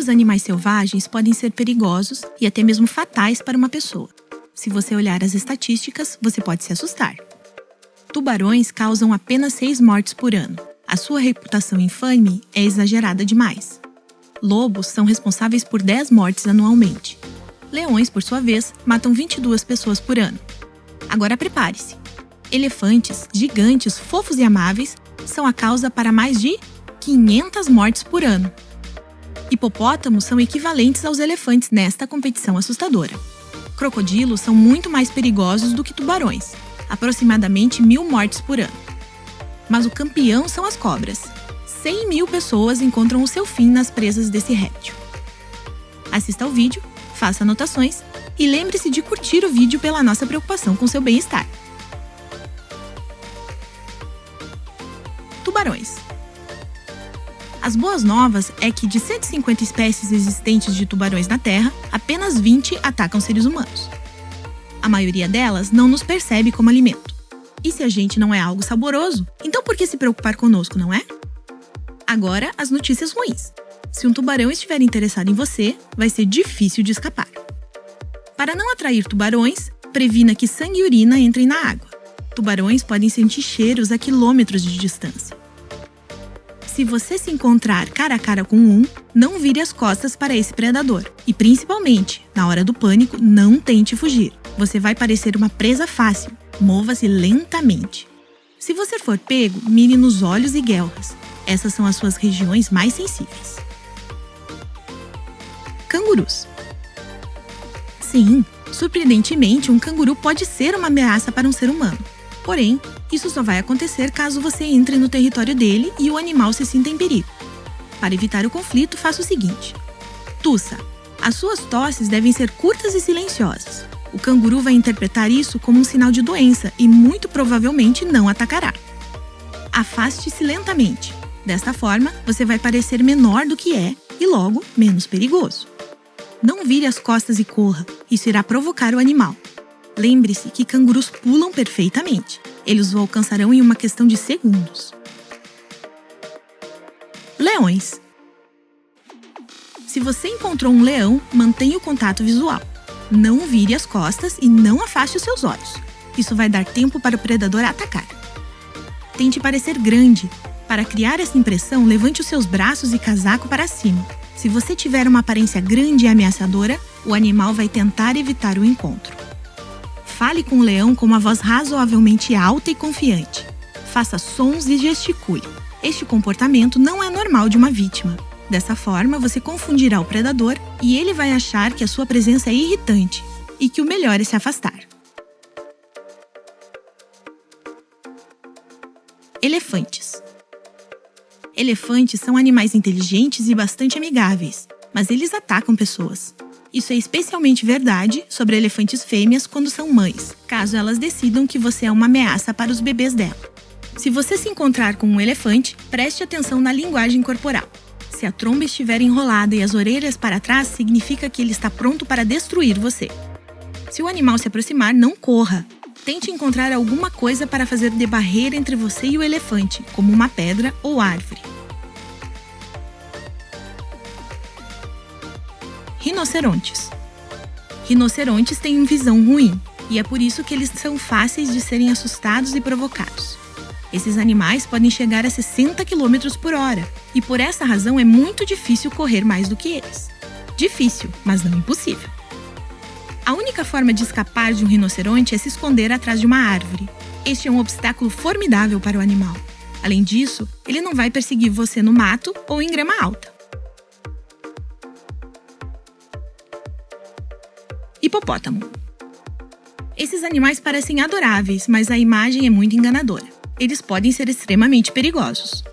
Muitos animais selvagens podem ser perigosos e até mesmo fatais para uma pessoa. Se você olhar as estatísticas, você pode se assustar. Tubarões causam apenas 6 mortes por ano. A sua reputação infame é exagerada demais. Lobos são responsáveis por 10 mortes anualmente. Leões, por sua vez, matam 22 pessoas por ano. Agora prepare-se. Elefantes, gigantes, fofos e amáveis, são a causa para mais de 500 mortes por ano. Hipopótamos são equivalentes aos elefantes nesta competição assustadora. Crocodilos são muito mais perigosos do que tubarões, aproximadamente 1.000 mortes por ano. Mas o campeão são as cobras. 100.000 pessoas encontram o seu fim nas presas desse réptil. Assista ao vídeo, faça anotações e lembre-se de curtir o vídeo pela nossa preocupação com seu bem-estar. Tubarões. As boas novas é que de 150 espécies existentes de tubarões na Terra, apenas 20 atacam seres humanos. A maioria delas não nos percebe como alimento. E se a gente não é algo saboroso, então por que se preocupar conosco, não é? Agora, as notícias ruins. Se um tubarão estiver interessado em você, vai ser difícil de escapar. Para não atrair tubarões, previna que sangue e urina entrem na água. Tubarões podem sentir cheiros a quilômetros de distância. Se você se encontrar cara a cara com um, não vire as costas para esse predador. E principalmente, na hora do pânico, não tente fugir. Você vai parecer uma presa fácil. Mova-se lentamente. Se você for pego, mire nos olhos e guelras. Essas são as suas regiões mais sensíveis. Cangurus. Sim, surpreendentemente, um canguru pode ser uma ameaça para um ser humano. Porém, isso só vai acontecer caso você entre no território dele e o animal se sinta em perigo. Para evitar o conflito, faça o seguinte. Tussa. As suas tosses devem ser curtas e silenciosas. O canguru vai interpretar isso como um sinal de doença e muito provavelmente não atacará. Afaste-se lentamente. Desta forma, você vai parecer menor do que é e logo menos perigoso. Não vire as costas e corra, isso irá provocar o animal. Lembre-se que cangurus pulam perfeitamente. Eles o alcançarão em uma questão de segundos. Leões. Se você encontrou um leão, mantenha o contato visual. Não vire as costas e não afaste os seus olhos. Isso vai dar tempo para o predador atacar. Tente parecer grande. Para criar essa impressão, levante os seus braços e casaco para cima. Se você tiver uma aparência grande e ameaçadora, o animal vai tentar evitar o encontro. Fale com o leão com uma voz razoavelmente alta e confiante. Faça sons e gesticule. Este comportamento não é normal de uma vítima. Dessa forma, você confundirá o predador e ele vai achar que a sua presença é irritante e que o melhor é se afastar. Elefantes. Elefantes são animais inteligentes e bastante amigáveis, mas eles atacam pessoas. Isso é especialmente verdade sobre elefantes fêmeas quando são mães, caso elas decidam que você é uma ameaça para os bebês dela. Se você se encontrar com um elefante, preste atenção na linguagem corporal. Se a tromba estiver enrolada e as orelhas para trás, significa que ele está pronto para destruir você. Se o animal se aproximar, não corra. Tente encontrar alguma coisa para fazer de barreira entre você e o elefante, como uma pedra ou árvore. Rinocerontes. Rinocerontes têm visão ruim, e é por isso que eles são fáceis de serem assustados e provocados. Esses animais podem chegar a 60 km por hora, e por essa razão é muito difícil correr mais do que eles. Difícil, mas não impossível. A única forma de escapar de um rinoceronte é se esconder atrás de uma árvore. Este é um obstáculo formidável para o animal. Além disso, ele não vai perseguir você no mato ou em grama alta. Hipopótamo. Esses animais parecem adoráveis, mas a imagem é muito enganadora. Eles podem ser extremamente perigosos.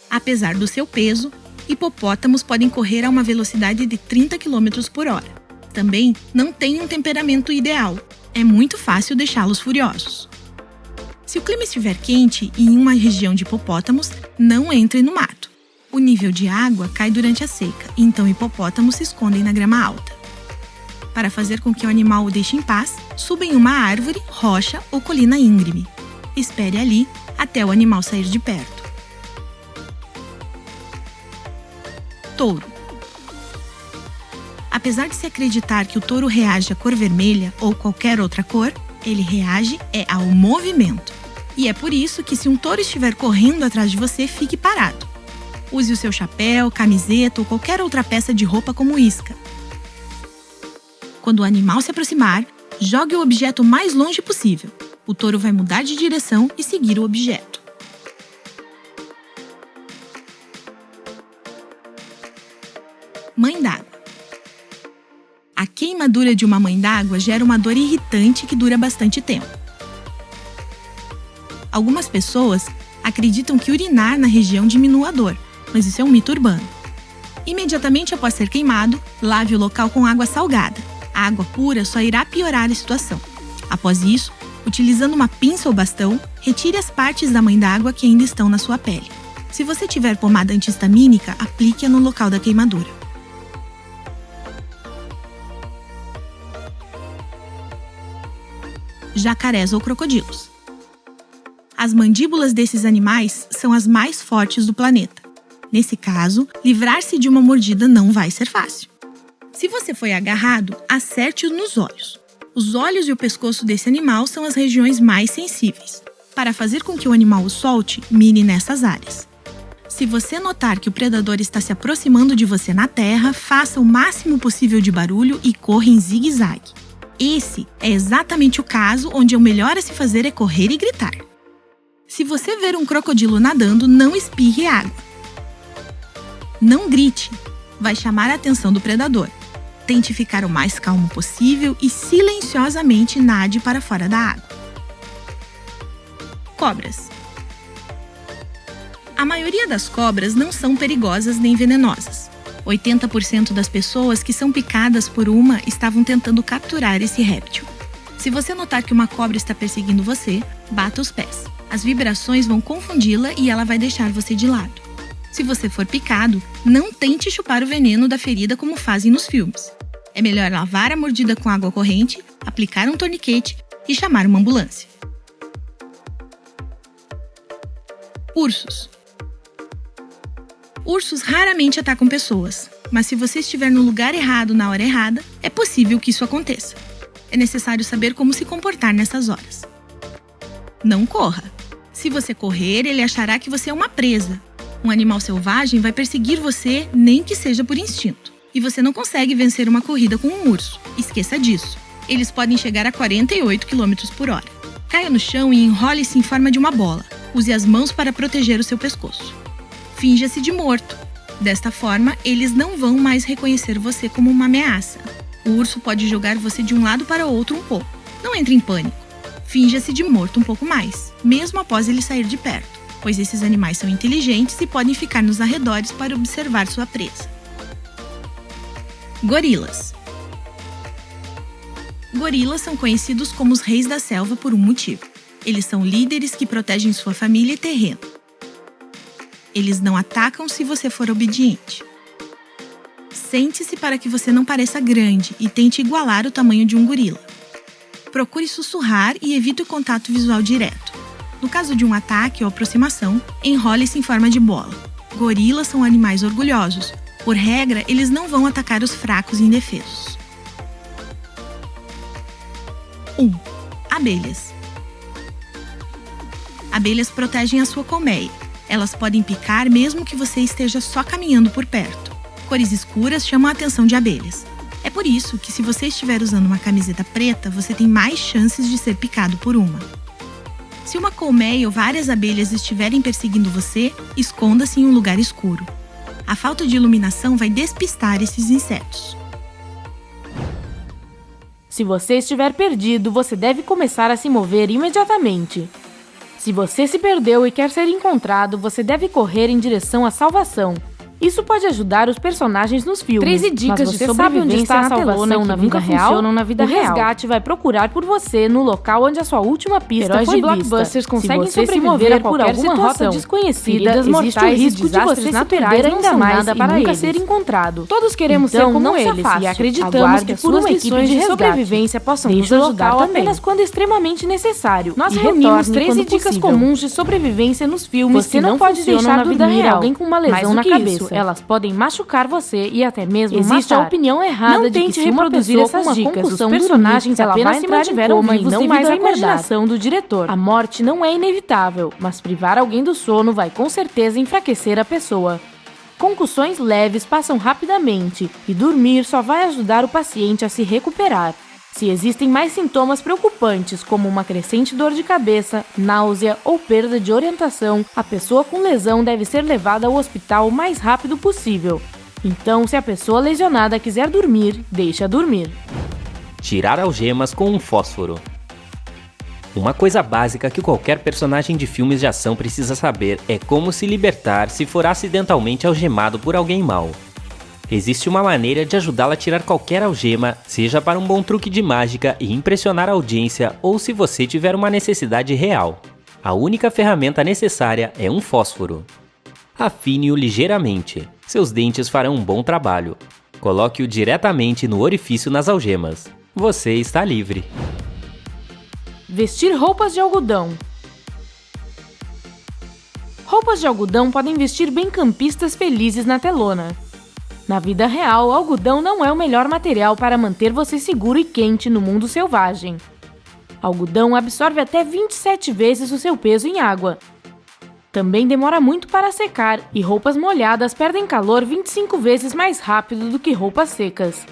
Apesar do seu peso, hipopótamos podem correr a uma velocidade de 30 km por hora. Também não têm um temperamento ideal. É muito fácil deixá-los furiosos. Se o clima estiver quente e em uma região de hipopótamos, não entre no mato. O nível de água cai durante a seca, então hipopótamos se escondem na grama alta. Para fazer com que o animal o deixe em paz, suba em uma árvore, rocha ou colina íngreme. Espere ali até o animal sair de perto. Touro. Apesar de se acreditar que o touro reage à cor vermelha ou qualquer outra cor, ele reage ao movimento. E é por isso que, se um touro estiver correndo atrás de você, fique parado. Use o seu chapéu, camiseta ou qualquer outra peça de roupa como isca. Quando o animal se aproximar, jogue o objeto o mais longe possível. O touro vai mudar de direção e seguir o objeto. Mãe d'água. A queimadura de uma mãe d'água gera uma dor irritante que dura bastante tempo. Algumas pessoas acreditam que urinar na região diminua a dor, mas isso é um mito urbano. Imediatamente após ser queimado, lave o local com água salgada. A água pura só irá piorar a situação. Após isso, utilizando uma pinça ou bastão, retire as partes da mãe d'água que ainda estão na sua pele. Se você tiver pomada anti-histamínica, aplique-a no local da queimadura. Jacarés ou crocodilos. As mandíbulas desses animais são as mais fortes do planeta. Nesse caso, livrar-se de uma mordida não vai ser fácil. Se você foi agarrado, acerte-o nos olhos. Os olhos e o pescoço desse animal são as regiões mais sensíveis. Para fazer com que o animal o solte, mire nessas áreas. Se você notar que o predador está se aproximando de você na terra, faça o máximo possível de barulho e corra em zigue-zague. Esse é exatamente o caso onde o melhor a se fazer é correr e gritar. Se você ver um crocodilo nadando, não espirre água. Não grite, vai chamar a atenção do predador. Tente ficar o mais calmo possível e silenciosamente nade para fora da água. Cobras. A maioria das cobras não são perigosas nem venenosas. 80% das pessoas que são picadas por uma estavam tentando capturar esse réptil. Se você notar que uma cobra está perseguindo você, bata os pés. As vibrações vão confundi-la e ela vai deixar você de lado. Se você for picado, não tente chupar o veneno da ferida como fazem nos filmes. É melhor lavar a mordida com água corrente, aplicar um torniquete e chamar uma ambulância. Ursos. Ursos raramente atacam pessoas, mas se você estiver no lugar errado na hora errada, é possível que isso aconteça. É necessário saber como se comportar nessas horas. Não corra. Se você correr, ele achará que você é uma presa. Um animal selvagem vai perseguir você, nem que seja por instinto. E você não consegue vencer uma corrida com um urso. Esqueça disso. Eles podem chegar a 48 km por hora. Caia no chão e enrole-se em forma de uma bola. Use as mãos para proteger o seu pescoço. Finja-se de morto. Desta forma, eles não vão mais reconhecer você como uma ameaça. O urso pode jogar você de um lado para o outro um pouco. Não entre em pânico. Finja-se de morto um pouco mais, mesmo após ele sair de perto, pois esses animais são inteligentes e podem ficar nos arredores para observar sua presa. Gorilas. Gorilas são conhecidos como os reis da selva por um motivo. Eles são líderes que protegem sua família e terreno. Eles não atacam se você for obediente. Sente-se para que você não pareça grande e tente igualar o tamanho de um gorila. Procure sussurrar e evite o contato visual direto. No caso de um ataque ou aproximação, enrole-se em forma de bola. Gorilas são animais orgulhosos. Por regra, eles não vão atacar os fracos e indefesos. 1. Abelhas. Abelhas protegem a sua colmeia. Elas podem picar mesmo que você esteja só caminhando por perto. Cores escuras chamam a atenção de abelhas. É por isso que, se você estiver usando uma camiseta preta, você tem mais chances de ser picado por uma. Se uma colmeia ou várias abelhas estiverem perseguindo você, esconda-se em um lugar escuro. A falta de iluminação vai despistar esses insetos. Se você estiver perdido, você deve começar a se mover imediatamente. Se você se perdeu e quer ser encontrado, você deve correr em direção à salvação. Isso pode ajudar os personagens nos filmes. 13 dicas de sobrevivência na salvação na vida real. Na vida real. O resgate vai procurar por você no local onde a sua última pista Heróis foi de vista. blockbusters conseguem Se você sobreviver se por alguma rota desconhecida, existe o mortais e risco de você se perder ainda mais e nunca eles. ser encontrado. Todos queremos Então, ser como não se eles afaste. e acreditamos Aguarde que por uma suas equipe missões de de resgate. sobrevivência possam nos Deixe o ajudar local também. apenas quando extremamente necessário. Nós E reunimos retorne 13 quando dicas possível. comuns de sobrevivência nos filmes Você que não não pode funcionam deixar na vida dormir real. alguém com uma Mais lesão do na que cabeça. isso, elas podem machucar você e até mesmo Existe matar. a opinião errada não de que tente se uma reproduzir pessoa com essas uma dicas. Os concussão personagens dormir, ela apenas vai se entrar em mantiveram coma e vivos não devido mais à acordar. imaginação do diretor. A morte não é inevitável, mas privar alguém do sono vai com certeza enfraquecer a pessoa. Concussões leves passam rapidamente e dormir só vai ajudar o paciente a se recuperar. Se existem mais sintomas preocupantes, como uma crescente dor de cabeça, náusea ou perda de orientação, a pessoa com lesão deve ser levada ao hospital o mais rápido possível. Então, se a pessoa lesionada quiser dormir, deixa dormir. Tirar algemas com um fósforo. Uma coisa básica que qualquer personagem de filmes de ação precisa saber é como se libertar se for acidentalmente algemado por alguém mau. Existe uma maneira de ajudá-la a tirar qualquer algema, seja para um bom truque de mágica e impressionar a audiência ou se você tiver uma necessidade real. A única ferramenta necessária é um fósforo. Afine-o ligeiramente. Seus dentes farão um bom trabalho. Coloque-o diretamente no orifício nas algemas. Você está livre. Vestir roupas de algodão. Roupas de algodão podem vestir bem campistas felizes na telona. Na vida real, o algodão não é o melhor material para manter você seguro e quente no mundo selvagem. Algodão absorve até 27 vezes o seu peso em água. Também demora muito para secar e roupas molhadas perdem calor 25 vezes mais rápido do que roupas secas.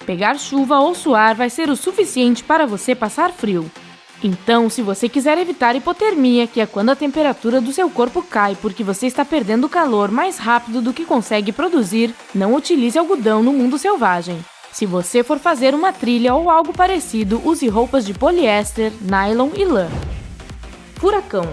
Pegar chuva ou suar vai ser o suficiente para você passar frio. Então, se você quiser evitar hipotermia, que é quando a temperatura do seu corpo cai porque você está perdendo calor mais rápido do que consegue produzir, não utilize algodão no mundo selvagem. Se você for fazer uma trilha ou algo parecido, use roupas de poliéster, nylon e lã. Furacão.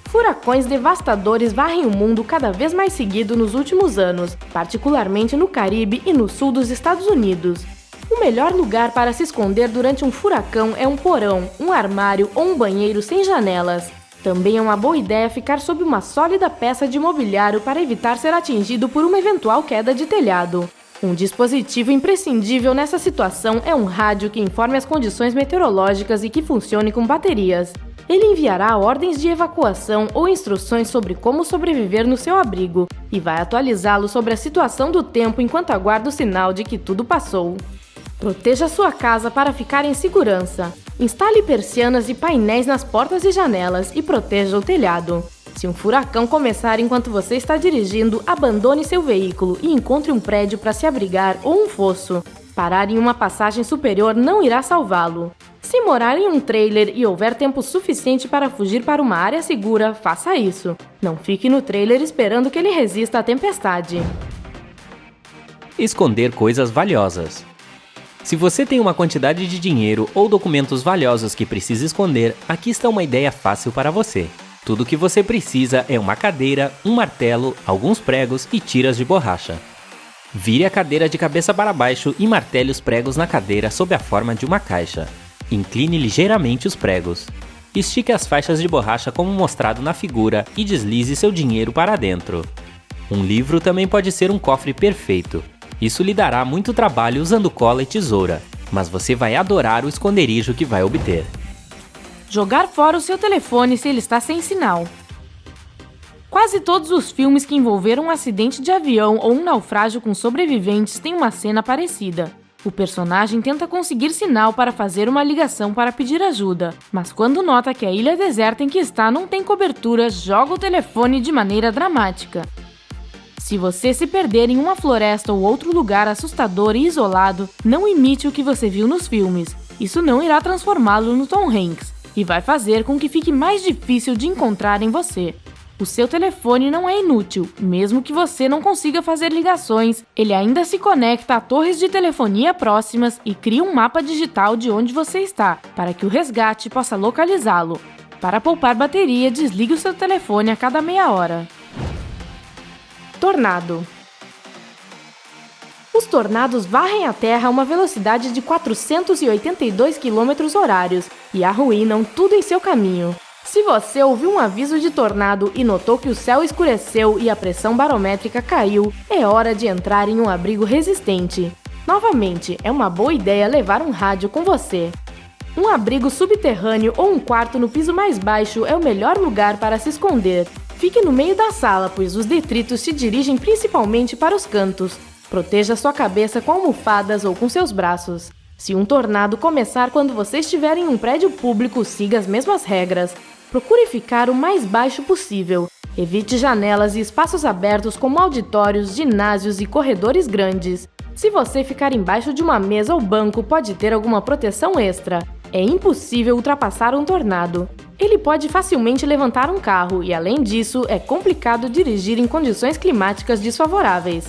Furacões devastadores varrem o mundo cada vez mais seguido nos últimos anos, particularmente no Caribe e no sul dos Estados Unidos. O melhor lugar para se esconder durante um furacão é um porão, um armário ou um banheiro sem janelas. Também é uma boa ideia ficar sob uma sólida peça de mobiliário para evitar ser atingido por uma eventual queda de telhado. Um dispositivo imprescindível nessa situação é um rádio que informe as condições meteorológicas e que funcione com baterias. Ele enviará ordens de evacuação ou instruções sobre como sobreviver no seu abrigo e vai atualizá-lo sobre a situação do tempo enquanto aguarda o sinal de que tudo passou. Proteja sua casa para ficar em segurança. Instale persianas e painéis nas portas e janelas e proteja o telhado. Se um furacão começar enquanto você está dirigindo, abandone seu veículo e encontre um prédio para se abrigar ou um fosso. Parar em uma passagem superior não irá salvá-lo. Se morar em um trailer e houver tempo suficiente para fugir para uma área segura, faça isso. Não fique no trailer esperando que ele resista à tempestade. Esconder coisas valiosas. Se você tem uma quantidade de dinheiro ou documentos valiosos que precisa esconder, aqui está uma ideia fácil para você. Tudo o que você precisa é uma cadeira, um martelo, alguns pregos e tiras de borracha. Vire a cadeira de cabeça para baixo e martele os pregos na cadeira sob a forma de uma caixa. Incline ligeiramente os pregos. Estique as faixas de borracha como mostrado na figura e deslize seu dinheiro para dentro. Um livro também pode ser um cofre perfeito. Isso lhe dará muito trabalho usando cola e tesoura, mas você vai adorar o esconderijo que vai obter. Jogar fora o seu telefone se ele está sem sinal. Quase todos os filmes que envolveram um acidente de avião ou um naufrágio com sobreviventes têm uma cena parecida. O personagem tenta conseguir sinal para fazer uma ligação para pedir ajuda, mas quando nota que a ilha deserta em que está não tem cobertura, joga o telefone de maneira dramática. Se você se perder em uma floresta ou outro lugar assustador e isolado, não imite o que você viu nos filmes. Isso não irá transformá-lo no Tom Hanks e vai fazer com que fique mais difícil de encontrar em você. O seu telefone não é inútil, mesmo que você não consiga fazer ligações, ele ainda se conecta a torres de telefonia próximas e cria um mapa digital de onde você está, para que o resgate possa localizá-lo. Para poupar bateria, desligue o seu telefone a cada meia hora. Tornado. Os tornados varrem a Terra a uma velocidade de 482 km/h e arruinam tudo em seu caminho. Se você ouviu um aviso de tornado e notou que o céu escureceu e a pressão barométrica caiu, é hora de entrar em um abrigo resistente. Novamente, é uma boa ideia levar um rádio com você. Um abrigo subterrâneo ou um quarto no piso mais baixo é o melhor lugar para se esconder. Fique no meio da sala, pois os detritos se dirigem principalmente para os cantos. Proteja sua cabeça com almofadas ou com seus braços. Se um tornado começar quando você estiver em um prédio público, siga as mesmas regras. Procure ficar o mais baixo possível. Evite janelas e espaços abertos como auditórios, ginásios e corredores grandes. Se você ficar embaixo de uma mesa ou banco, pode ter alguma proteção extra. É impossível ultrapassar um tornado. Ele pode facilmente levantar um carro e, além disso, é complicado dirigir em condições climáticas desfavoráveis.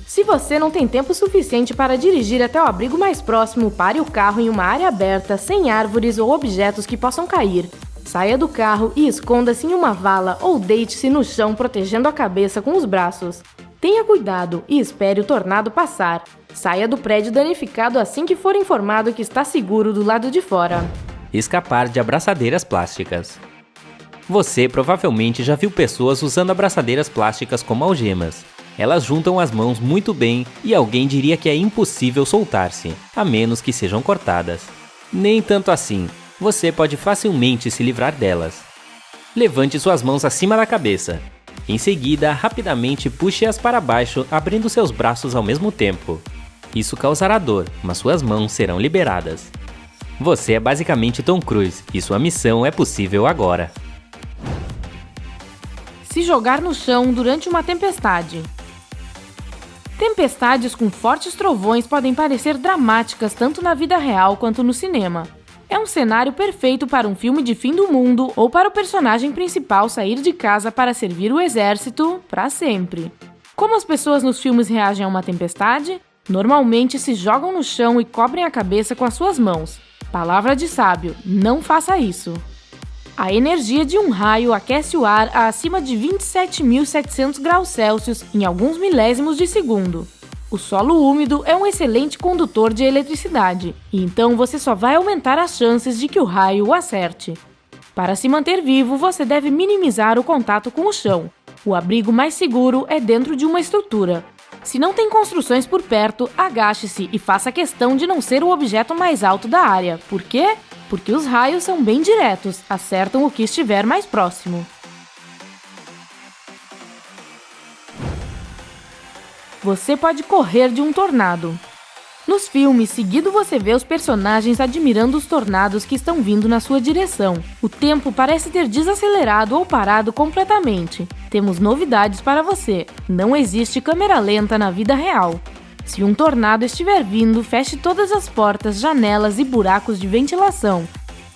Se você não tem tempo suficiente para dirigir até o abrigo mais próximo, pare o carro em uma área aberta, sem árvores ou objetos que possam cair. Saia do carro e esconda-se em uma vala ou deite-se no chão protegendo a cabeça com os braços. Tenha cuidado e espere o tornado passar. Saia do prédio danificado assim que for informado que está seguro do lado de fora. Escapar de abraçadeiras plásticas. Você provavelmente já viu pessoas usando abraçadeiras plásticas como algemas. Elas juntam as mãos muito bem e alguém diria que é impossível soltar-se, a menos que sejam cortadas. Nem tanto assim, você pode facilmente se livrar delas. Levante suas mãos acima da cabeça. Em seguida, rapidamente puxe-as para baixo, abrindo seus braços ao mesmo tempo. Isso causará dor, mas suas mãos serão liberadas. Você é basicamente Tom Cruise e sua missão é possível agora. Se jogar no chão durante uma tempestade. Tempestades com fortes trovões podem parecer dramáticas tanto na vida real quanto no cinema. É um cenário perfeito para um filme de fim do mundo ou para o personagem principal sair de casa para servir o exército para sempre. Como as pessoas nos filmes reagem a uma tempestade? Normalmente se jogam no chão e cobrem a cabeça com as suas mãos. Palavra de sábio, não faça isso. A energia de um raio aquece o ar a acima de 27.700 graus Celsius em alguns milésimos de segundo. O solo úmido é um excelente condutor de eletricidade, e então você só vai aumentar as chances de que o raio o acerte. Para se manter vivo, você deve minimizar o contato com o chão. O abrigo mais seguro é dentro de uma estrutura. Se não tem construções por perto, agache-se e faça questão de não ser o objeto mais alto da área. Por quê? Porque os raios são bem diretos, acertam o que estiver mais próximo. Você pode correr de um tornado. Nos filmes, seguido você vê os personagens admirando os tornados que estão vindo na sua direção. O tempo parece ter desacelerado ou parado completamente. Temos novidades para você. Não existe câmera lenta na vida real. Se um tornado estiver vindo, feche todas as portas, janelas e buracos de ventilação.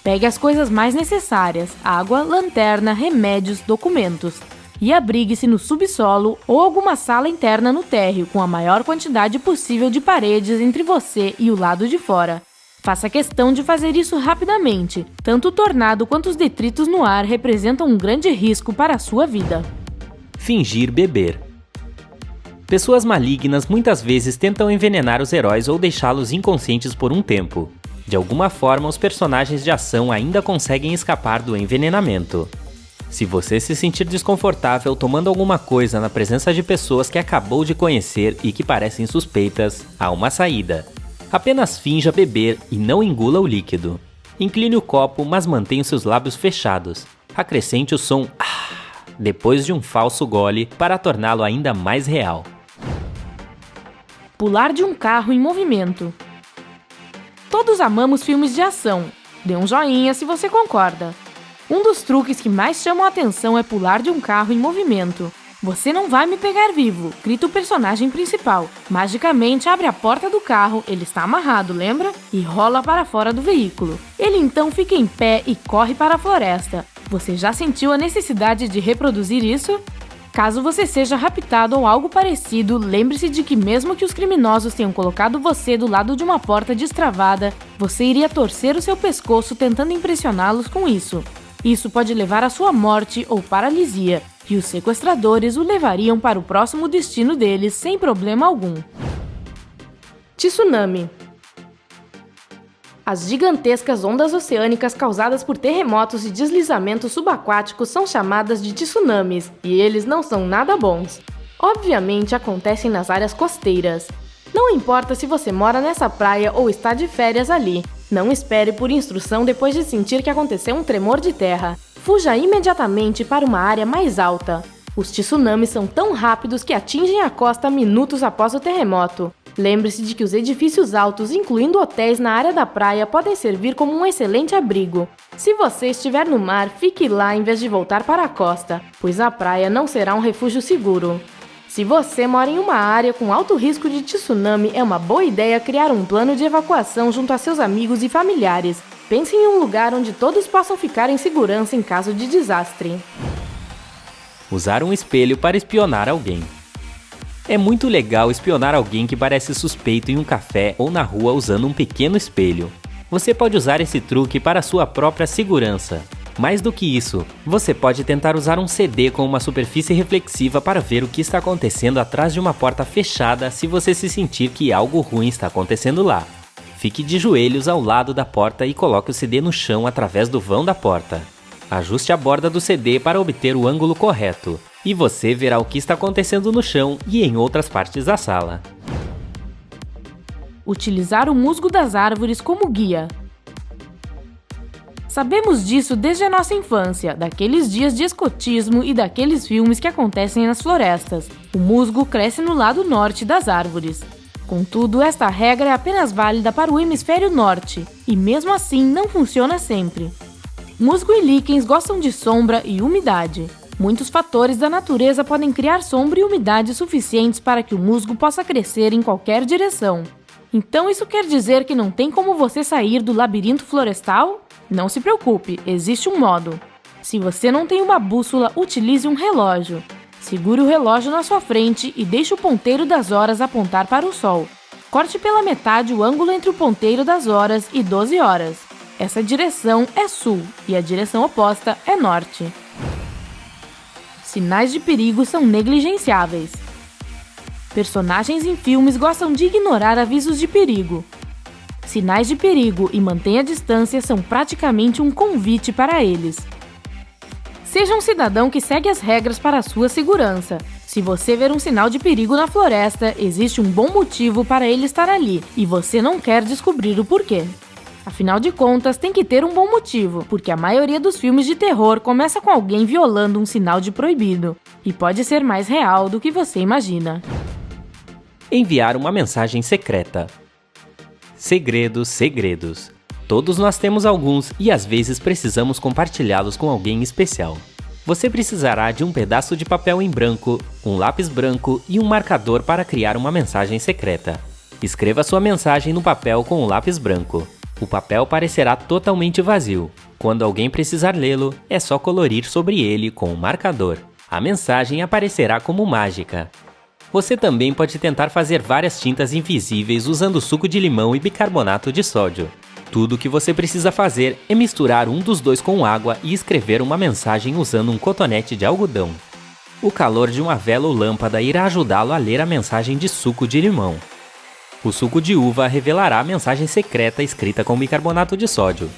Pegue as coisas mais necessárias: água, lanterna, remédios, documentos. E abrigue-se no subsolo ou alguma sala interna no térreo, com a maior quantidade possível de paredes entre você e o lado de fora. Faça questão de fazer isso rapidamente. Tanto o tornado quanto os detritos no ar representam um grande risco para a sua vida. Fingir beber. Pessoas malignas muitas vezes tentam envenenar os heróis ou deixá-los inconscientes por um tempo. De alguma forma, os personagens de ação ainda conseguem escapar do envenenamento. Se você se sentir desconfortável tomando alguma coisa na presença de pessoas que acabou de conhecer e que parecem suspeitas, há uma saída. Apenas finja beber e não engula o líquido. Incline o copo, mas mantenha seus lábios fechados. Acrescente o som "ah" depois de um falso gole para torná-lo ainda mais real. Pular de um carro em movimento. Todos amamos filmes de ação. Dê um joinha se você concorda. Um dos truques que mais chamam a atenção é pular de um carro em movimento. Você não vai me pegar vivo, grita o personagem principal. Magicamente abre a porta do carro, ele está amarrado, lembra? E rola para fora do veículo. Ele então fica em pé e corre para a floresta. Você já sentiu a necessidade de reproduzir isso? Caso você seja raptado ou algo parecido, lembre-se de que mesmo que os criminosos tenham colocado você do lado de uma porta destravada, você iria torcer o seu pescoço tentando impressioná-los com isso. Isso pode levar à sua morte ou paralisia, e os sequestradores o levariam para o próximo destino deles sem problema algum. Tsunami. As gigantescas ondas oceânicas causadas por terremotos e deslizamentos subaquáticos são chamadas de tsunamis, e eles não são nada bons. Obviamente acontecem nas áreas costeiras. Não importa se você mora nessa praia ou está de férias ali, não espere por instrução depois de sentir que aconteceu um tremor de terra. fuja imediatamente para uma área mais alta. Os tsunamis são tão rápidos que atingem a costa minutos após o terremoto. Lembre-se de que os edifícios altos, incluindo hotéis na área da praia, podem servir como um excelente abrigo. Se você estiver no mar, fique lá em vez de voltar para a costa, pois a praia não será um refúgio seguro. Se você mora em uma área com alto risco de tsunami, é uma boa ideia criar um plano de evacuação junto a seus amigos e familiares. Pense em um lugar onde todos possam ficar em segurança em caso de desastre. Usar um espelho para espionar alguém. É muito legal espionar alguém que parece suspeito em um café ou na rua usando um pequeno espelho. Você pode usar esse truque para sua própria segurança. Mais do que isso, você pode tentar usar um CD com uma superfície reflexiva para ver o que está acontecendo atrás de uma porta fechada se você se sentir que algo ruim está acontecendo lá. Fique de joelhos ao lado da porta e coloque o CD no chão através do vão da porta. Ajuste a borda do CD para obter o ângulo correto, e você verá o que está acontecendo no chão e em outras partes da sala. Utilizar o musgo das árvores como guia. Sabemos disso desde a nossa infância, daqueles dias de escotismo e daqueles filmes que acontecem nas florestas. O musgo cresce no lado norte das árvores. Contudo, esta regra é apenas válida para o hemisfério norte, e mesmo assim não funciona sempre. Musgo e líquens gostam de sombra e umidade. Muitos fatores da natureza podem criar sombra e umidade suficientes para que o musgo possa crescer em qualquer direção. Então isso quer dizer que não tem como você sair do labirinto florestal? Não se preocupe, existe um modo. Se você não tem uma bússola, utilize um relógio. Segure o relógio na sua frente e deixe o ponteiro das horas apontar para o sol. Corte pela metade o ângulo entre o ponteiro das horas e 12 horas. Essa direção é sul e a direção oposta é norte. Sinais de perigo são negligenciáveis. Personagens em filmes gostam de ignorar avisos de perigo. Sinais de perigo e mantenha a distância são praticamente um convite para eles. Seja um cidadão que segue as regras para a sua segurança. Se você ver um sinal de perigo na floresta, existe um bom motivo para ele estar ali e você não quer descobrir o porquê. Afinal de contas, tem que ter um bom motivo, porque a maioria dos filmes de terror começa com alguém violando um sinal de proibido, e pode ser mais real do que você imagina. Enviar uma mensagem secreta. Segredos, segredos. Todos nós temos alguns e às vezes precisamos compartilhá-los com alguém especial. Você precisará de um pedaço de papel em branco, um lápis branco e um marcador para criar uma mensagem secreta. Escreva sua mensagem no papel com o lápis branco. O papel parecerá totalmente vazio. Quando alguém precisar lê-lo, é só colorir sobre ele com o marcador. A mensagem aparecerá como mágica. Você também pode tentar fazer várias tintas invisíveis usando suco de limão e bicarbonato de sódio. Tudo o que você precisa fazer é misturar um dos dois com água e escrever uma mensagem usando um cotonete de algodão. O calor de uma vela ou lâmpada irá ajudá-lo a ler a mensagem de suco de limão. O suco de uva revelará a mensagem secreta escrita com bicarbonato de sódio.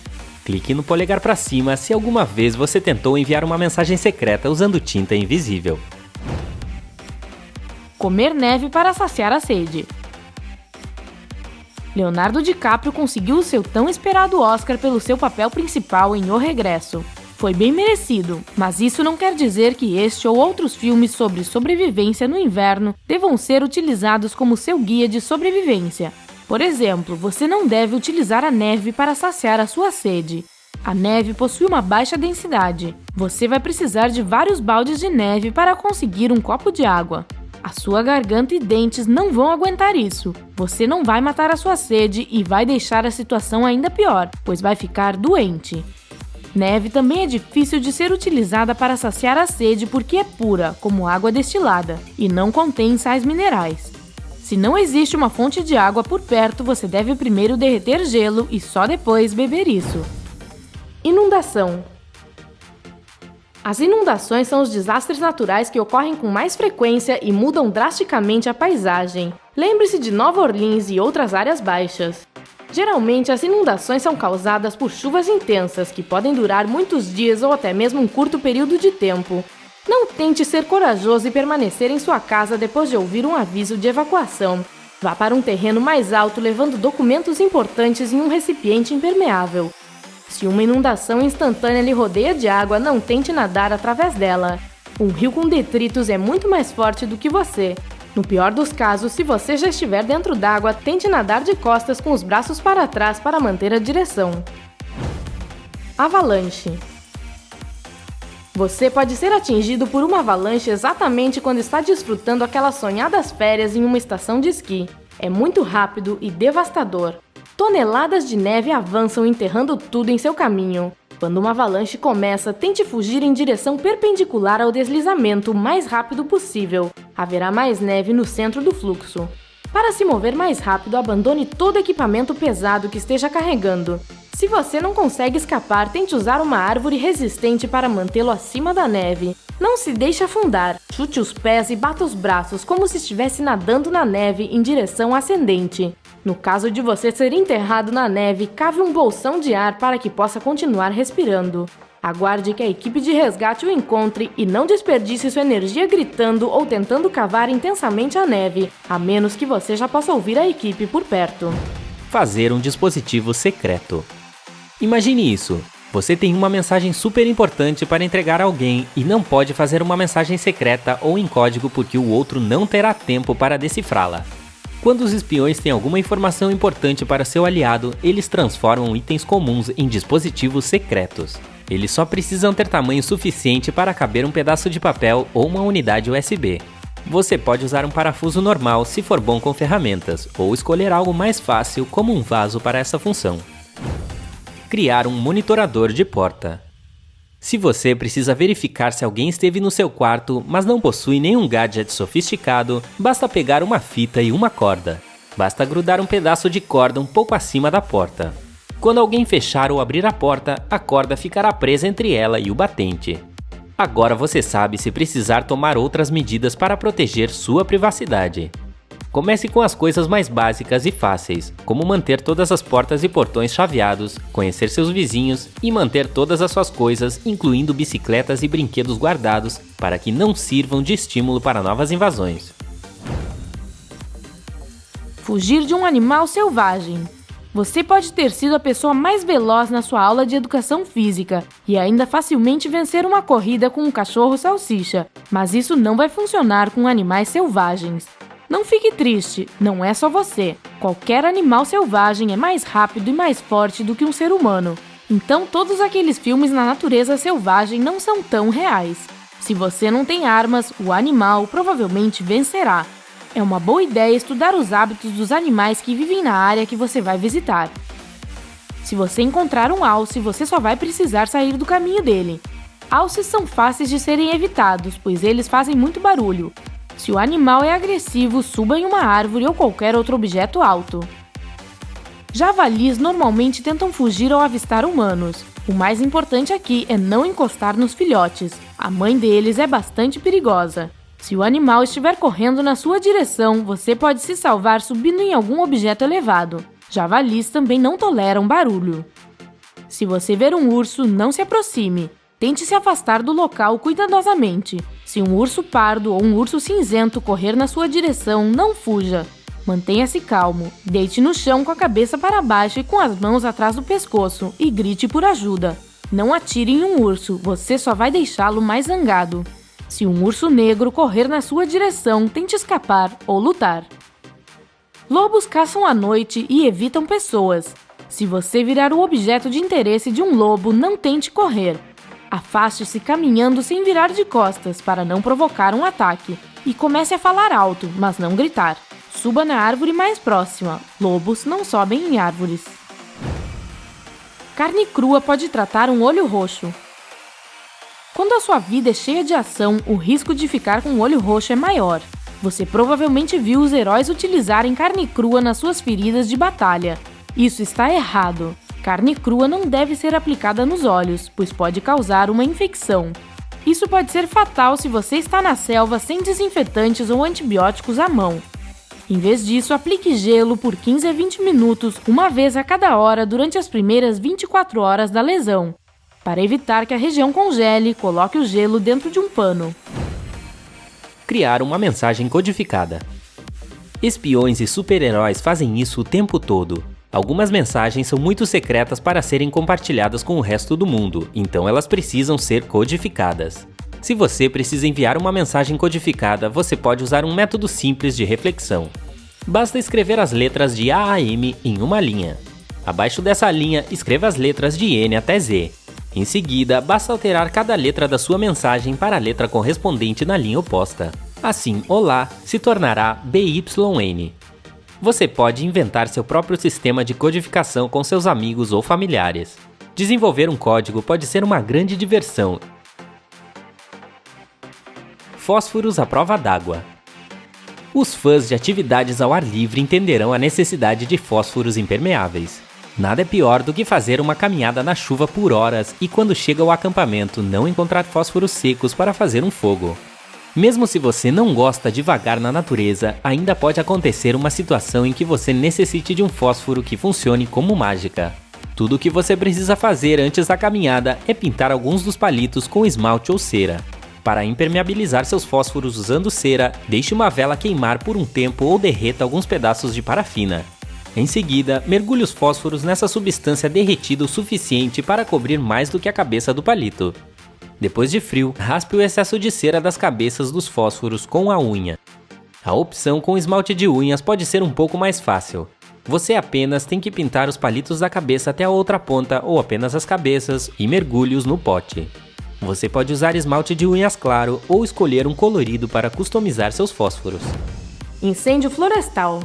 Clique no polegar para cima se alguma vez você tentou enviar uma mensagem secreta usando tinta invisível. Comer neve para saciar a sede. Leonardo DiCaprio conseguiu o seu tão esperado Oscar pelo seu papel principal em O Regresso. Foi bem merecido, mas isso não quer dizer que este ou outros filmes sobre sobrevivência no inverno devam ser utilizados como seu guia de sobrevivência. Por exemplo, você não deve utilizar a neve para saciar a sua sede. A neve possui uma baixa densidade. Você vai precisar de vários baldes de neve para conseguir um copo de água. A sua garganta e dentes não vão aguentar isso. Você não vai matar a sua sede e vai deixar a situação ainda pior, pois vai ficar doente. Neve também é difícil de ser utilizada para saciar a sede porque é pura, como água destilada, e não contém sais minerais. Se não existe uma fonte de água por perto, você deve primeiro derreter gelo e só depois beber isso. Inundação. As inundações são os desastres naturais que ocorrem com mais frequência e mudam drasticamente a paisagem. Lembre-se de Nova Orleans e outras áreas baixas. Geralmente, as inundações são causadas por chuvas intensas, que podem durar muitos dias ou até mesmo um curto período de tempo. Não tente ser corajoso e permanecer em sua casa depois de ouvir um aviso de evacuação. Vá para um terreno mais alto levando documentos importantes em um recipiente impermeável. Se uma inundação instantânea lhe rodeia de água, não tente nadar através dela. Um rio com detritos é muito mais forte do que você. No pior dos casos, se você já estiver dentro d'água, tente nadar de costas com os braços para trás para manter a direção. Avalanche. Você pode ser atingido por uma avalanche exatamente quando está desfrutando aquelas sonhadas férias em uma estação de esqui. É muito rápido e devastador. Toneladas de neve avançam enterrando tudo em seu caminho. Quando uma avalanche começa, tente fugir em direção perpendicular ao deslizamento o mais rápido possível. Haverá mais neve no centro do fluxo. Para se mover mais rápido, abandone todo equipamento pesado que esteja carregando. Se você não consegue escapar, tente usar uma árvore resistente para mantê-lo acima da neve. Não se deixe afundar. Chute os pés e bata os braços como se estivesse nadando na neve em direção ascendente. No caso de você ser enterrado na neve, cave um bolsão de ar para que possa continuar respirando. Aguarde que a equipe de resgate o encontre e não desperdice sua energia gritando ou tentando cavar intensamente a neve, a menos que você já possa ouvir a equipe por perto. Fazer um dispositivo secreto. Imagine isso. Você tem uma mensagem super importante para entregar a alguém e não pode fazer uma mensagem secreta ou em código porque o outro não terá tempo para decifrá-la. Quando os espiões têm alguma informação importante para seu aliado, eles transformam itens comuns em dispositivos secretos. Eles só precisam ter tamanho suficiente para caber um pedaço de papel ou uma unidade USB. Você pode usar um parafuso normal se for bom com ferramentas, ou escolher algo mais fácil como um vaso para essa função. Criar um monitorador de porta. Se você precisa verificar se alguém esteve no seu quarto, mas não possui nenhum gadget sofisticado, basta pegar uma fita e uma corda. Basta grudar um pedaço de corda um pouco acima da porta. Quando alguém fechar ou abrir a porta, a corda ficará presa entre ela e o batente. Agora você sabe se precisar tomar outras medidas para proteger sua privacidade. Comece com as coisas mais básicas e fáceis, como manter todas as portas e portões chaveados, conhecer seus vizinhos e manter todas as suas coisas, incluindo bicicletas e brinquedos guardados, para que não sirvam de estímulo para novas invasões. Fugir de um animal selvagem. Você pode ter sido a pessoa mais veloz na sua aula de educação física e ainda facilmente vencer uma corrida com um cachorro salsicha, mas isso não vai funcionar com animais selvagens. Não fique triste, não é só você. Qualquer animal selvagem é mais rápido e mais forte do que um ser humano. Então todos aqueles filmes na natureza selvagem não são tão reais. Se você não tem armas, o animal provavelmente vencerá. É uma boa ideia estudar os hábitos dos animais que vivem na área que você vai visitar. Se você encontrar um alce, você só vai precisar sair do caminho dele. Alces são fáceis de serem evitados, pois eles fazem muito barulho. Se o animal é agressivo, suba em uma árvore ou qualquer outro objeto alto. Javalis normalmente tentam fugir ao avistar humanos. O mais importante aqui é não encostar nos filhotes. A mãe deles é bastante perigosa. Se o animal estiver correndo na sua direção, você pode se salvar subindo em algum objeto elevado. Javalis também não toleram barulho. Se você ver um urso, não se aproxime. Tente se afastar do local cuidadosamente. Se um urso pardo ou um urso cinzento correr na sua direção, não fuja. Mantenha-se calmo, deite no chão com a cabeça para baixo e com as mãos atrás do pescoço e grite por ajuda. Não atire em um urso, você só vai deixá-lo mais zangado. Se um urso negro correr na sua direção, tente escapar ou lutar. Lobos caçam à noite e evitam pessoas. Se você virar o objeto de interesse de um lobo, não tente correr. Afaste-se caminhando sem virar de costas para não provocar um ataque. E comece a falar alto, mas não gritar. Suba na árvore mais próxima. Lobos não sobem em árvores. Carne crua pode tratar um olho roxo. Quando a sua vida é cheia de ação, o risco de ficar com um olho roxo é maior. Você provavelmente viu os heróis utilizarem carne crua nas suas feridas de batalha. Isso está errado. Carne crua não deve ser aplicada nos olhos, pois pode causar uma infecção. Isso pode ser fatal se você está na selva sem desinfetantes ou antibióticos à mão. Em vez disso, aplique gelo por 15 a 20 minutos, uma vez a cada hora durante as primeiras 24 horas da lesão. Para evitar que a região congele, coloque o gelo dentro de um pano. Criar uma mensagem codificada. Espiões e super-heróis fazem isso o tempo todo. Algumas mensagens são muito secretas para serem compartilhadas com o resto do mundo, então elas precisam ser codificadas. Se você precisa enviar uma mensagem codificada, você pode usar um método simples de reflexão. Basta escrever as letras de A a M em uma linha. Abaixo dessa linha, escreva as letras de N até Z. Em seguida, basta alterar cada letra da sua mensagem para a letra correspondente na linha oposta. Assim, Olá se tornará BYN. Você pode inventar seu próprio sistema de codificação com seus amigos ou familiares. Desenvolver um código pode ser uma grande diversão. Fósforos à prova d'água. Os fãs de atividades ao ar livre entenderão a necessidade de fósforos impermeáveis. Nada é pior do que fazer uma caminhada na chuva por horas e quando chega ao acampamento não encontrar fósforos secos para fazer um fogo. Mesmo se você não gosta de vagar na natureza, ainda pode acontecer uma situação em que você necessite de um fósforo que funcione como mágica. Tudo o que você precisa fazer antes da caminhada é pintar alguns dos palitos com esmalte ou cera. Para impermeabilizar seus fósforos usando cera, deixe uma vela queimar por um tempo ou derreta alguns pedaços de parafina. Em seguida, mergulhe os fósforos nessa substância derretida o suficiente para cobrir mais do que a cabeça do palito. Depois de frio, raspe o excesso de cera das cabeças dos fósforos com a unha. A opção com esmalte de unhas pode ser um pouco mais fácil. Você apenas tem que pintar os palitos da cabeça até a outra ponta ou apenas as cabeças e mergulhe-os no pote. Você pode usar esmalte de unhas claro ou escolher um colorido para customizar seus fósforos. Incêndio florestal.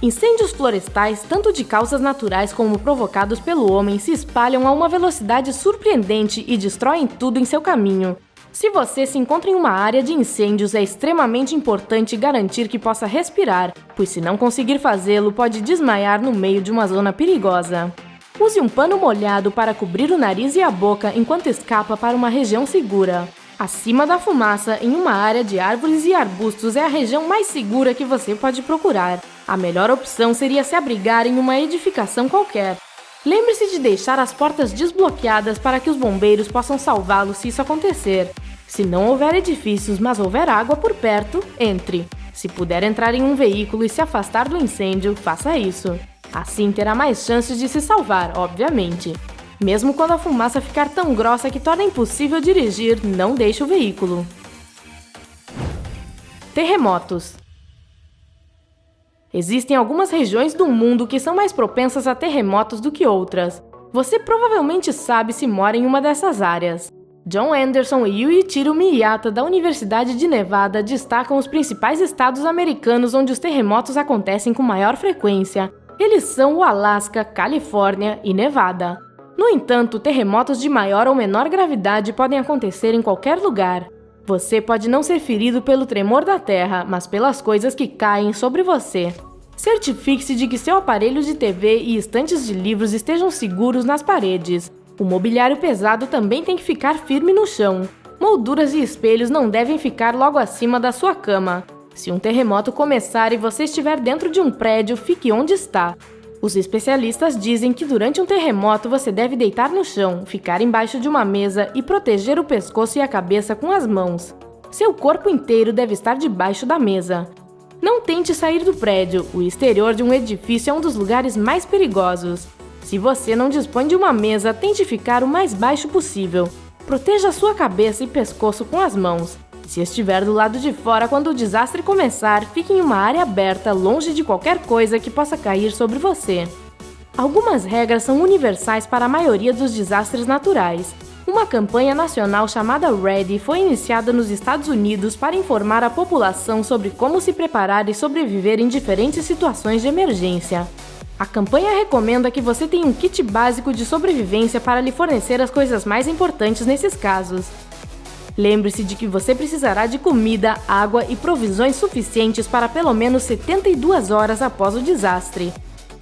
Incêndios florestais, tanto de causas naturais como provocados pelo homem, se espalham a uma velocidade surpreendente e destroem tudo em seu caminho. Se você se encontra em uma área de incêndios, é extremamente importante garantir que possa respirar, pois se não conseguir fazê-lo, pode desmaiar no meio de uma zona perigosa. Use um pano molhado para cobrir o nariz e a boca enquanto escapa para uma região segura. Acima da fumaça, em uma área de árvores e arbustos, é a região mais segura que você pode procurar. A melhor opção seria se abrigar em uma edificação qualquer. Lembre-se de deixar as portas desbloqueadas para que os bombeiros possam salvá-lo se isso acontecer. Se não houver edifícios, mas houver água por perto, entre. Se puder entrar em um veículo e se afastar do incêndio, faça isso. Assim terá mais chances de se salvar, obviamente. Mesmo quando a fumaça ficar tão grossa que torna impossível dirigir, não deixe o veículo. Terremotos. Existem algumas regiões do mundo que são mais propensas a terremotos do que outras. Você provavelmente sabe se mora em uma dessas áreas. John Anderson e Yuichiro Miyata, da Universidade de Nevada, destacam os principais estados americanos onde os terremotos acontecem com maior frequência. Eles são o Alasca, Califórnia e Nevada. No entanto, terremotos de maior ou menor gravidade podem acontecer em qualquer lugar. Você pode não ser ferido pelo tremor da terra, mas pelas coisas que caem sobre você. Certifique-se de que seu aparelho de TV e estantes de livros estejam seguros nas paredes. O mobiliário pesado também tem que ficar firme no chão. Molduras e espelhos não devem ficar logo acima da sua cama. Se um terremoto começar e você estiver dentro de um prédio, fique onde está. Os especialistas dizem que durante um terremoto você deve deitar no chão, ficar embaixo de uma mesa e proteger o pescoço e a cabeça com as mãos. Seu corpo inteiro deve estar debaixo da mesa. Não tente sair do prédio, o exterior de um edifício é um dos lugares mais perigosos. Se você não dispõe de uma mesa, tente ficar o mais baixo possível. Proteja sua cabeça e pescoço com as mãos. Se estiver do lado de fora quando o desastre começar, fique em uma área aberta, longe de qualquer coisa que possa cair sobre você. Algumas regras são universais para a maioria dos desastres naturais. Uma campanha nacional chamada READY foi iniciada nos Estados Unidos para informar a população sobre como se preparar e sobreviver em diferentes situações de emergência. A campanha recomenda que você tenha um kit básico de sobrevivência para lhe fornecer as coisas mais importantes nesses casos. Lembre-se de que você precisará de comida, água e provisões suficientes para pelo menos 72 horas após o desastre.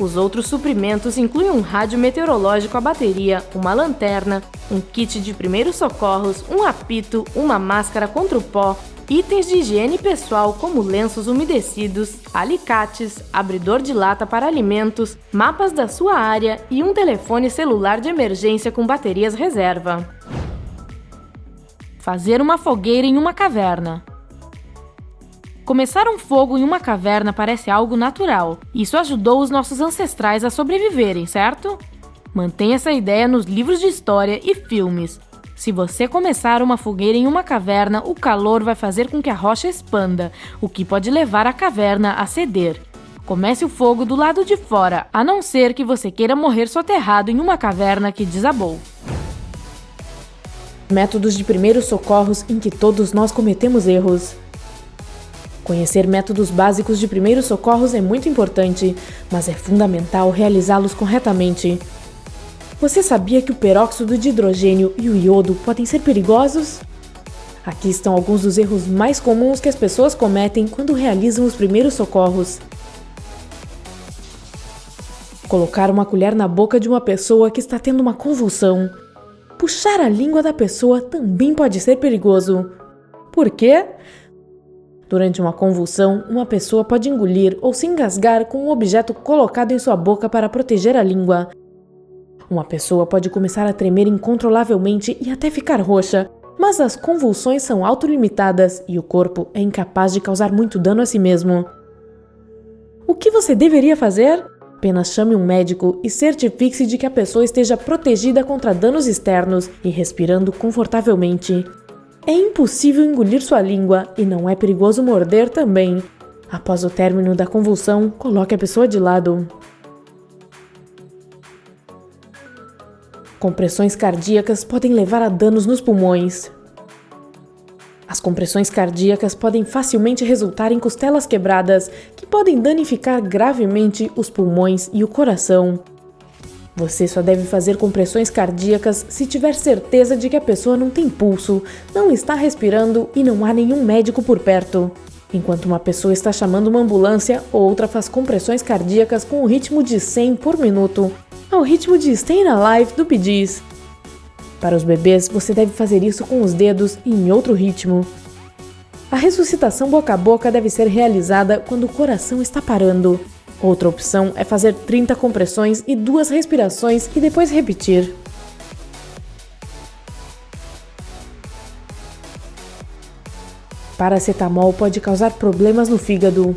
Os outros suprimentos incluem um rádio meteorológico à bateria, uma lanterna, um kit de primeiros socorros, um apito, uma máscara contra o pó, itens de higiene pessoal como lenços umedecidos, alicates, abridor de lata para alimentos, mapas da sua área e um telefone celular de emergência com baterias reserva. Fazer uma fogueira em uma caverna. Começar um fogo em uma caverna parece algo natural. Isso ajudou os nossos ancestrais a sobreviverem, certo? Mantenha essa ideia nos livros de história e filmes. Se você começar uma fogueira em uma caverna, o calor vai fazer com que a rocha expanda, o que pode levar a caverna a ceder. Comece o fogo do lado de fora, a não ser que você queira morrer soterrado em uma caverna que desabou. Métodos de primeiros socorros em que todos nós cometemos erros. Conhecer métodos básicos de primeiros socorros é muito importante, mas é fundamental realizá-los corretamente. Você sabia que o peróxido de hidrogênio e o iodo podem ser perigosos? Aqui estão alguns dos erros mais comuns que as pessoas cometem quando realizam os primeiros socorros. Colocar uma colher na boca de uma pessoa que está tendo uma convulsão. Puxar a língua da pessoa também pode ser perigoso. Por quê? Durante uma convulsão, uma pessoa pode engolir ou se engasgar com um objeto colocado em sua boca para proteger a língua. Uma pessoa pode começar a tremer incontrolavelmente e até ficar roxa, mas as convulsões são autolimitadas e o corpo é incapaz de causar muito dano a si mesmo. O que você deveria fazer? Apenas chame um médico e certifique-se de que a pessoa esteja protegida contra danos externos e respirando confortavelmente. É impossível engolir sua língua e não é perigoso morder também. Após o término da convulsão, coloque a pessoa de lado. Compressões cardíacas podem levar a danos nos pulmões. As compressões cardíacas podem facilmente resultar em costelas quebradas, que podem danificar gravemente os pulmões e o coração. Você só deve fazer compressões cardíacas se tiver certeza de que a pessoa não tem pulso, não está respirando e não há nenhum médico por perto. Enquanto uma pessoa está chamando uma ambulância, outra faz compressões cardíacas com o ritmo de 100 por minuto, ao ritmo de Stayin' Alive do Bee Gees. Para os bebês, você deve fazer isso com os dedos e em outro ritmo. A ressuscitação boca a boca deve ser realizada quando o coração está parando. Outra opção é fazer 30 compressões e 2 respirações e depois repetir. Paracetamol pode causar problemas no fígado.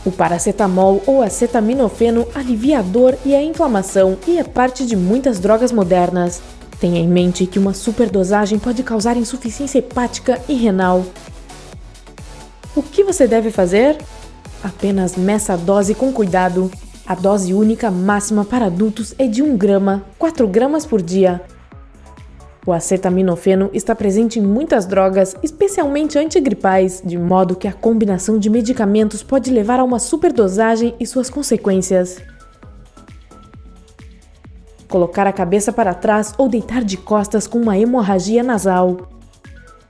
O paracetamol ou acetaminofeno alivia a dor e a inflamação e é parte de muitas drogas modernas. Tenha em mente que uma superdosagem pode causar insuficiência hepática e renal. O que você deve fazer? Apenas meça a dose com cuidado. A dose única máxima para adultos é de 1 grama, 4 gramas por dia. O acetaminofeno está presente em muitas drogas, especialmente antigripais, de modo que a combinação de medicamentos pode levar a uma superdosagem e suas consequências. Colocar a cabeça para trás ou deitar de costas com uma hemorragia nasal.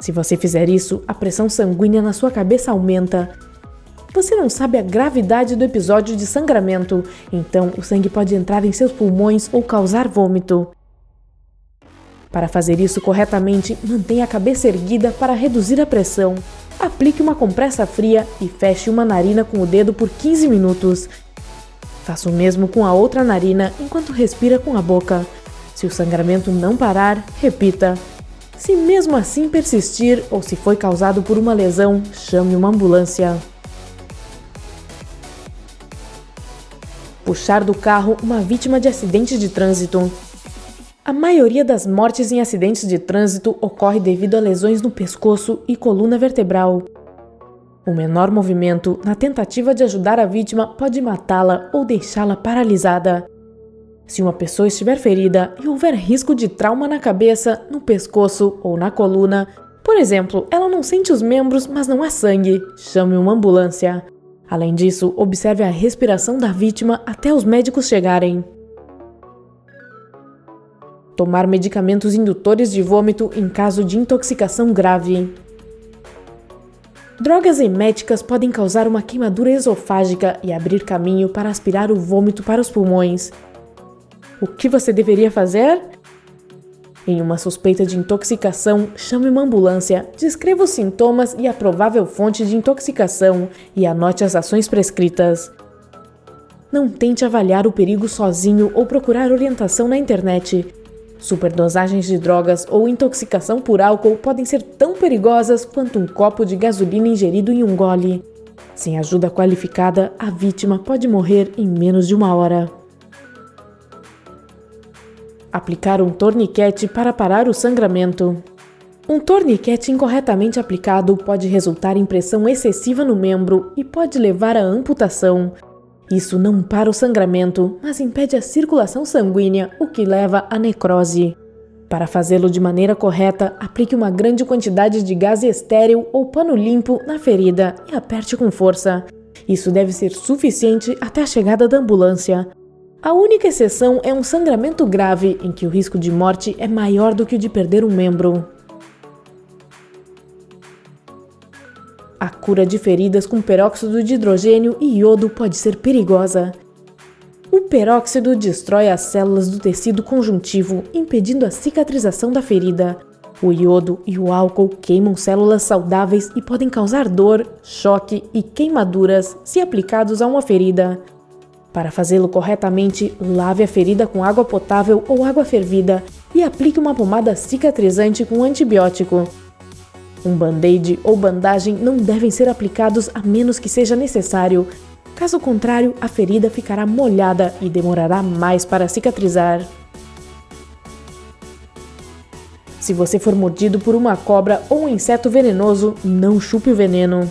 Se você fizer isso, a pressão sanguínea na sua cabeça aumenta. Você não sabe a gravidade do episódio de sangramento, então o sangue pode entrar em seus pulmões ou causar vômito. Para fazer isso corretamente, mantenha a cabeça erguida para reduzir a pressão. Aplique uma compressa fria e feche uma narina com o dedo por 15 minutos. Faça o mesmo com a outra narina enquanto respira com a boca. Se o sangramento não parar, repita. Se mesmo assim persistir ou se foi causado por uma lesão, chame uma ambulância. Puxar do carro uma vítima de acidente de trânsito. A maioria das mortes em acidentes de trânsito ocorre devido a lesões no pescoço e coluna vertebral. O menor movimento, na tentativa de ajudar a vítima, pode matá-la ou deixá-la paralisada. Se uma pessoa estiver ferida e houver risco de trauma na cabeça, no pescoço ou na coluna, por exemplo, ela não sente os membros, mas não há sangue, chame uma ambulância. Além disso, observe a respiração da vítima até os médicos chegarem. Tomar medicamentos indutores de vômito em caso de intoxicação grave. Drogas eméticas podem causar uma queimadura esofágica e abrir caminho para aspirar o vômito para os pulmões. O que você deveria fazer? Em uma suspeita de intoxicação, chame uma ambulância, descreva os sintomas e a provável fonte de intoxicação e anote as ações prescritas. Não tente avaliar o perigo sozinho ou procurar orientação na internet. Superdosagens de drogas ou intoxicação por álcool podem ser tão perigosas quanto um copo de gasolina ingerido em um gole. Sem ajuda qualificada, a vítima pode morrer em menos de 1 hora. Aplicar um torniquete para parar o sangramento. Um torniquete incorretamente aplicado pode resultar em pressão excessiva no membro e pode levar à amputação. Isso não para o sangramento, mas impede a circulação sanguínea, o que leva à necrose. Para fazê-lo de maneira correta, aplique uma grande quantidade de gás estéril ou pano limpo na ferida e aperte com força. Isso deve ser suficiente até a chegada da ambulância. A única exceção é um sangramento grave, em que o risco de morte é maior do que o de perder um membro. A cura de feridas com peróxido de hidrogênio e iodo pode ser perigosa. O peróxido destrói as células do tecido conjuntivo, impedindo a cicatrização da ferida. O iodo e o álcool queimam células saudáveis e podem causar dor, choque e queimaduras se aplicados a uma ferida. Para fazê-lo corretamente, lave a ferida com água potável ou água fervida e aplique uma pomada cicatrizante com antibiótico. Um band-aid ou bandagem não devem ser aplicados a menos que seja necessário. Caso contrário, a ferida ficará molhada e demorará mais para cicatrizar. Se você for mordido por uma cobra ou um inseto venenoso, não chupe o veneno.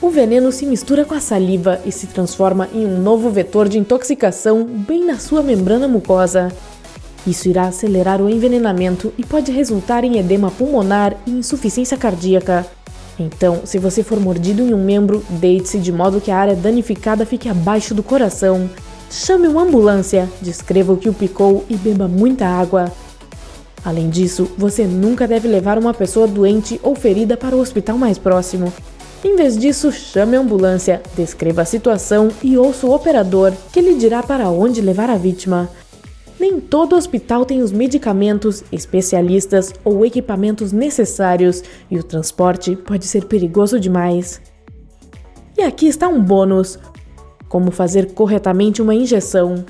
O veneno se mistura com a saliva e se transforma em um novo vetor de intoxicação bem na sua membrana mucosa. Isso irá acelerar o envenenamento e pode resultar em edema pulmonar e insuficiência cardíaca. Então, se você for mordido em um membro, deite-se de modo que a área danificada fique abaixo do coração. Chame uma ambulância, descreva o que o picou e beba muita água. Além disso, você nunca deve levar uma pessoa doente ou ferida para o hospital mais próximo. Em vez disso, chame a ambulância, descreva a situação e ouça o operador, que lhe dirá para onde levar a vítima. Nem todo hospital tem os medicamentos, especialistas ou equipamentos necessários e o transporte pode ser perigoso demais. E aqui está um bônus: como fazer corretamente uma injeção.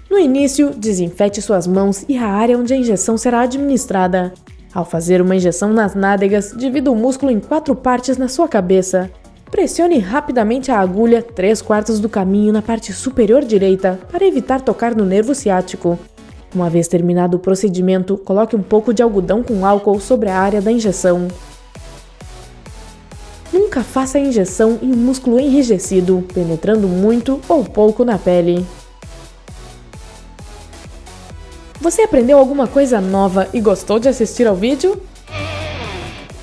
No início, desinfete suas mãos e a área onde a injeção será administrada. Ao fazer uma injeção nas nádegas, divida o músculo em 4 partes na sua cabeça. Pressione rapidamente a agulha 3/4 do caminho na parte superior direita para evitar tocar no nervo ciático. Uma vez terminado o procedimento, coloque um pouco de algodão com álcool sobre a área da injeção. Nunca faça a injeção em um músculo enrijecido, penetrando muito ou pouco na pele. Você aprendeu alguma coisa nova e gostou de assistir ao vídeo?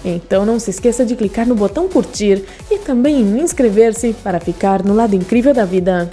Então não se esqueça de clicar no botão curtir e também em inscrever-se para ficar no lado incrível da vida.